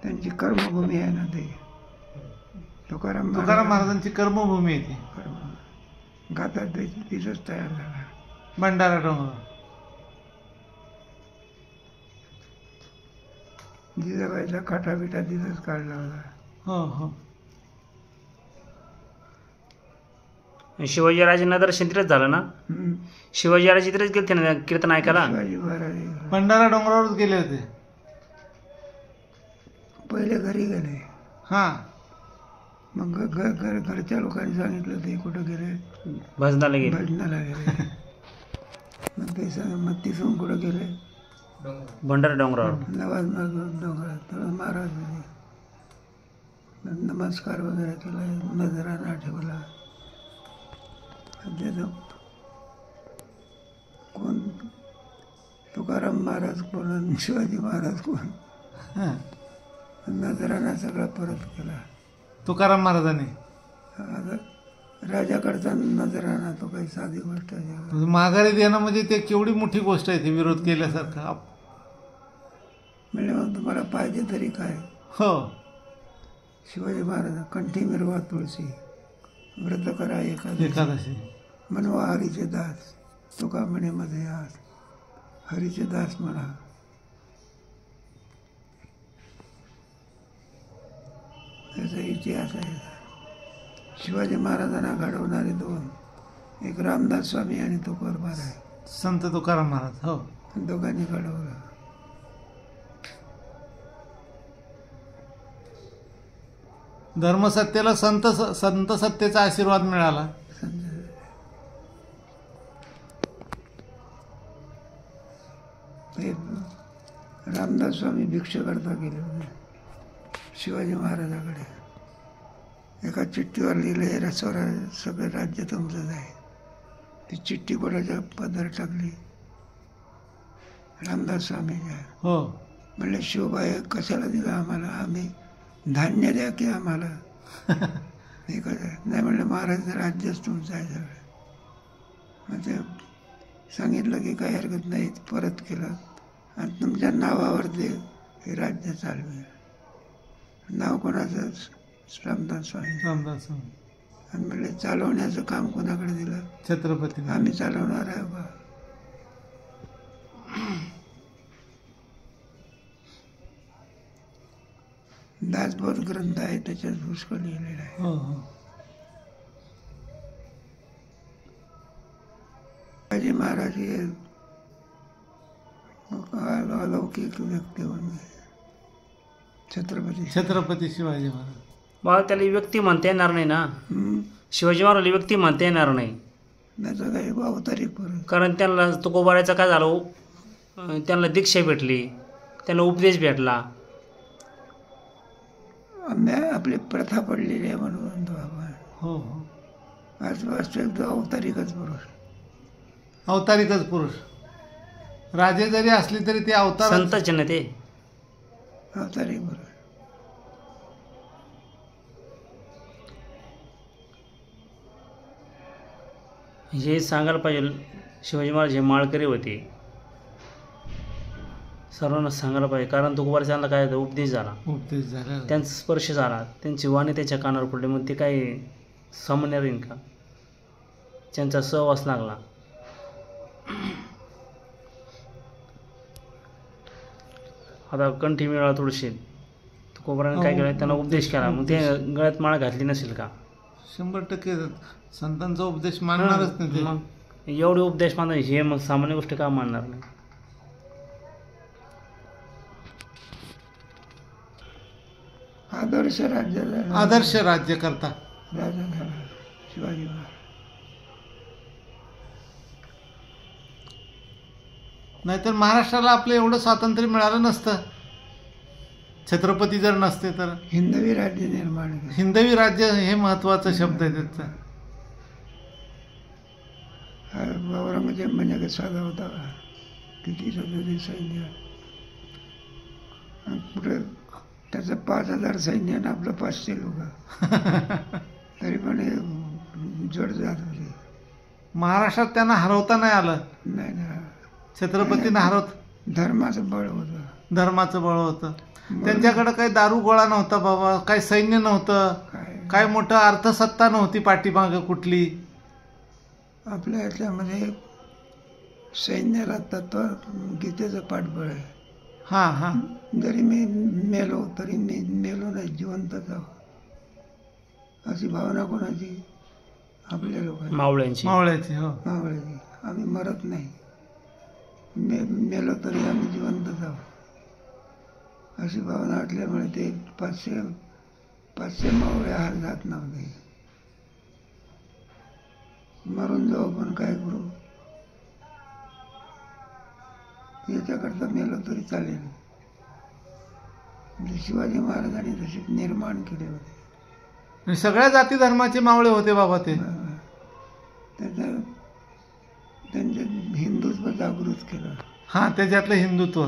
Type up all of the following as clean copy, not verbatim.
त्यांची कर्मभूमी आहे ना ते. तुकाराम महाराजांची कर्मभूमी आहे ती. गाथा तिथंच तयार झाला. भंडारा डोंगरावर जिजाबाईचा काठा बिटा तिथंच काढला होता. हो हो. शिवाजीराजांना दर्शन तिथंच झालं ना. शिवाजीराजे तिथेच गेलते ना कीर्तन ऐकायला. शिवाजी महाराज भंडारा डोंगरावरच गेले होते. पहिले घरी गेले. हा. मग घरच्या लोकांनी सांगितलं ते कुठं गेले. भजनाला गेले. भजनाला गेले. मग ते मग तिथून कुठं गेले. भंडारा डोंगरावर. नवाज डोंगरात तेव्हा महाराज होते. नमस्कार वगैरे केला. नजराना ठेवला. कोण तुकाराम महाराज कोण आणि शिवाजी महाराज कोण. नजराना सगळा परत केला तुकाराम महाराजांनी. आता राजाकडचा नजराना तो काही साधी गोष्ट आहे. माघारी देणं म्हणजे ते केवढी मोठी गोष्ट आहे. ती विरोध केल्यासारखा. म्हणजे मग तुम्हाला पाहिजे तरी काय. हो. शिवाजी महाराज कंठी मिरवा तुळशी व्रत करा एकादशी म्हणवा हरीचे दास तुका म्हणे मध्ये आस. हरीचे दास म्हणा. त्याचा इतिहास आहे. शिवाजी महाराजांना घडवणारे दोन, एक रामदास स्वामी आणि तुकोर महाराज. संत तुकाराम महाराज. हो. दोघांनी घडवलं. धर्मसत्तेला संत सत्तेचा आशीर्वाद मिळाला. रामदास स्वामी भिक्षा करता गेले होते शिवाजी महाराजाकडे. एका चिठ्ठीवर लिहिले स्वराज सगळं राज्य तुमचंच आहे. ती चिठ्ठी कोणाच्या पदर टाकली. रामदास स्वामीच्या. हो. म्हणले शिवबाई कशाला दिलं आम्हाला. आम्ही धान्य द्या की आम्हाला. हे नाही म्हणलं महाराज राज्यच तुमचं आहे सगळं. मग ते सांगितलं की काही हरकत नाही. परत केलं आणि तुमच्या नावावर ते हे राज्य चालवेल. नाव कोणाचं. रामदास स्वामी. रामदास स्वामी. आणि म्हणले चालवण्याचं काम कोणाकडे दिलं. छत्रपती. आम्ही चालवणार आहे बा. दासबोध ग्रंथ आहे त्याच्यात पुष्कळ लिहिलेला आहे. हो हो. शिवाजी महाराज हे अलौकिक व्यक्ती होते. छत्रपती शिवाजी महाराज. मला त्याला व्यक्ती म्हणता येणार नाही ना. शिवाजी महाराज व्यक्ती म्हणता येणार नाही. त्याचा काही अवतारी परत. कारण त्यांना तुकोबारायचं काय झालं. त्यांना दीक्षा भेटली. त्यांना उपदेश भेटला. आपली प्रथा पडलेली आहे म्हणून म्हणतो आपण. हो हो. आज वास्तविक अवतारिकच पुरुष. अवतारिकच पुरुष. राजे जरी असले तरी ते अवतार. संतच ना ते. अवतारिक पुरुष. हे सांगायला पाहिजे. शिवाजी महाराज हे माळकरी होते. सर्वांना सांगायला पाहिजे. कारण तुकोबारायांना काय उपदेश झाला. त्यांचा स्पर्श झाला. त्यांची वाणी त्याच्या कानावर पडली. मग ते काही सामान्य राहील का. त्यांचा सहवास लागला. आता कंठी मिळाला तुळशी. तुकोबाराने काय केलं. त्यांना उपदेश केला. मग ते गळ्यात माळ घातली नसेल का. 100% संतांचा उपदेश मानणारच नाही. मग एवढे उपदेश मानणार हे मग सामान्य गोष्ट का मानणार नाही. आदर्श राज्य. आदर्श राज्य करता राजा झाला शिवाजी महाराज. नाहीतर महाराष्ट्राला आपलं एवढं स्वातंत्र्य मिळालं नसतं. छत्रपती जर नसते तर. हिंदवी राज्य निर्माण केलं. हिंदवी राज्य हे महत्वाचा शब्द आहे त्याचा. औरंगजेब म्हणजे साधा होता. किती सैन्य. पुढे त्याचं 5000 सैन्य आणि आपलं 500 लोक. तरी पण जड जात होते. महाराष्ट्रात त्यांना हरवता नाही आलं. नाही ना. छत्रपतींना हरवत. धर्माचं बळ होतं. धर्माचं बळ होतं. त्यांच्याकडे काही दारू गोळा नव्हता बाबा, काही सैन्य नव्हतं, काय मोठं अर्थसत्ता नव्हती पाठीमागं कुठली. आपल्या याच्यामध्ये सैन्याला तत्व गीतेचं पाठबळ आहे. हा हा. जरी मी मेलो तरी मी मेलो नाही, जिवंत जावं, अशी भावना कोणाची? आपल्या लोकांची, मावळ्यांची. मावळ्याची. हो, मावळ्याची. आम्ही मरत नाही, मेलो तरी आम्ही जिवंत जावं, अशी भावना असल्यामुळे ते 500 मावळे हार जात नव्हते. मरून जाऊ पण काय करू, याच्याकरता मेलो तरी चालेल. म्हणजे शिवाजी महाराजांनी तसे निर्माण केले होते. सगळ्या जाती धर्माचे मावळे होते बाबा ते. त्यांचे हिंदुत्व जागृत केलं. हा, त्याच्यातलं हिंदुत्व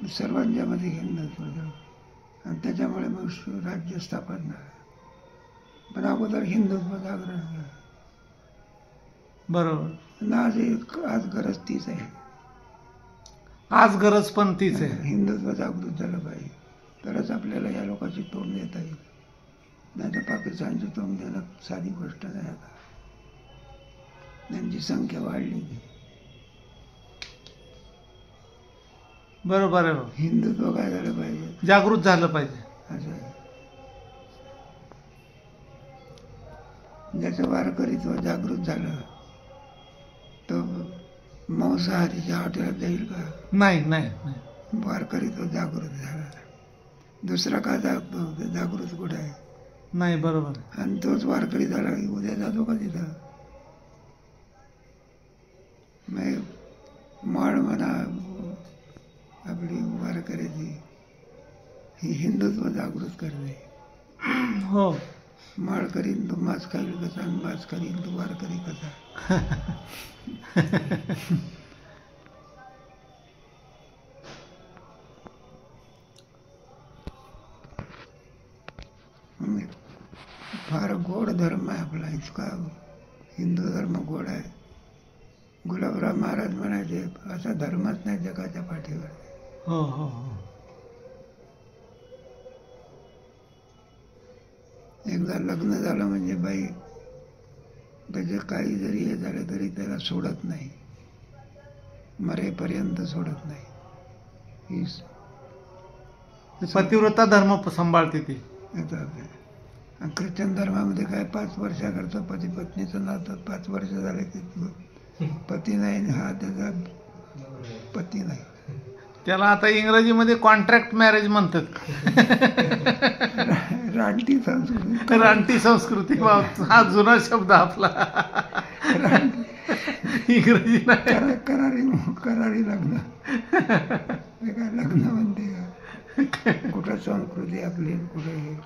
सर्वांच्या मध्ये हिंदुत्व आणि त्याच्यामुळे मग राज्य स्थापन झालं. पण अगोदर हिंदुत्व जागरण झालं. बरोबर. आज गरज तीच आहे. आज गरज पण तीच आहे. हिंदुत्व जागृत झालं पाहिजे, तरच आपल्याला या लोकांची तोंड देता येईल. नाही तर पाकिस्तानची तोंड देणं साधी गोष्ट नाही. आता त्यांची संख्या वाढली. बरोबर आहे. हिंदुत्व काय झालं पाहिजे, जागृत झालं पाहिजे. असं आहे. ज्याचं वारकरीत्व जागृत झालं तो मांसाहारीच्या हॉटेलात जाईल का? नाही नाही. वारकरीत्व जागृत झाला. दुसरा का जागृत कुठं आहे? नाही. बरोबर. आणि तोच वारकरी झाला की उद्या जातो का तिथं? माळ म्हणा आपली वारकऱ्याची, ही हिंदुत्व जागृत करते. हो. माळ करीन तू माच खाईल कसा, आणि माच करीन तू वारकरी कसा. फार गोड धर्म आहे आपला. इतका हिंदू धर्म गोड आहे. गुलाबराव महाराज म्हणायचे, असा धर्मच नाही जगाच्या पाठीवर. हो हो हो. एकदा लग्न झालं म्हणजे बाई त्याचे काही जरी हे झालं तरी त्याला सोडत नाही, मरेपर्यंत सोडत नाही. ही पतिव्रता धर्म सांभाळते ती. ख्रिश्चन धर्मामध्ये काय 5 वर्षाकरता पती पत्नीचं नातं, 5 वर्ष झाले की पती नाही, हा त्याचा पती नाही. त्याला आता इंग्रजीमध्ये कॉन्ट्रॅक्ट मॅरेज म्हणतात. रानटी संस्कृती. रानटी संस्कृती हा जुना शब्द आपला. इंग्रजी नाही. करारी लग्न. काय लग्न म्हणते का? कुठं संस्कृती आपली, कुठे